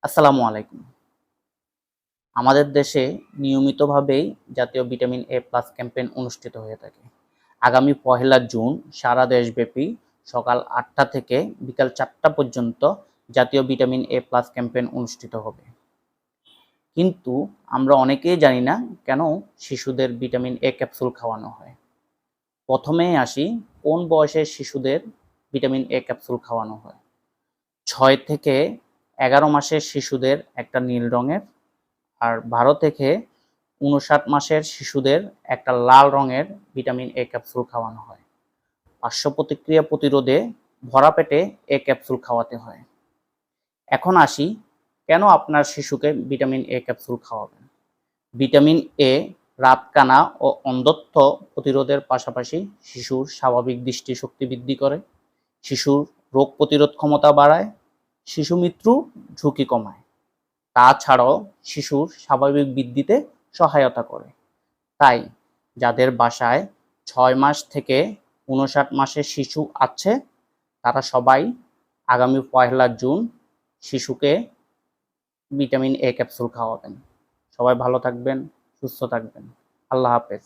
আসসালামু আলাইকুম। আমাদের দেশে নিয়মিতভাবেই জাতীয় ভিটামিন এ প্লাস ক্যাম্পেইন অনুষ্ঠিত হয়ে থাকে। আগামী ১লা জুন সারা দেশব্যাপী সকাল ৮টা থেকে বিকাল ৪টা পর্যন্ত জাতীয় ভিটামিন এ প্লাস ক্যাম্পেইন অনুষ্ঠিত হবে। কিন্তু আমরা অনেকেই জানি না কেন শিশুদের ভিটামিন এ ক্যাপসুল খাওয়ানো হয়। প্রথমেই আসি, কোন বয়সের শিশুদের ভিটামিন এ ক্যাপসুল খাওয়ানো হয়? ৬ থেকে ১১ মাসের শিশুদের একটা নীল রঙের, আর ১২ থেকে ৫৯ মাসের শিশুদের একটা লাল রঙের ভিটামিন এ ক্যাপসুল খাওয়ানো হয়। পার্শ্ব প্রতিক্রিয়া প্রতিরোধে ভরা পেটে এ ক্যাপসুল খাওয়াতে হয়। এখন আসি, কেন আপনার শিশুকে ভিটামিন এ ক্যাপসুল খাওয়াবেন? ভিটামিন এ রাতকানা ও অন্ধত্ব প্রতিরোধের পাশাপাশি শিশুর স্বাভাবিক দৃষ্টিশক্তি বৃদ্ধি করে, শিশুর রোগ প্রতিরোধ ক্ষমতা বাড়ায়, শিশু মৃত্যুর ঝুঁকি কমায়। তাছাড়াও শিশুর স্বাভাবিক বৃদ্ধিতে সহায়তা করে। তাই যাদের বাসায় ৬ মাস থেকে ৫৯ মাসের শিশু আছে, তারা সবাই আগামী ১লা জুন শিশুকে ভিটামিন এ ক্যাপসুল খাওয়াবেন। সবাই ভালো থাকবেন, সুস্থ থাকবেন। আল্লাহ হাফেজ।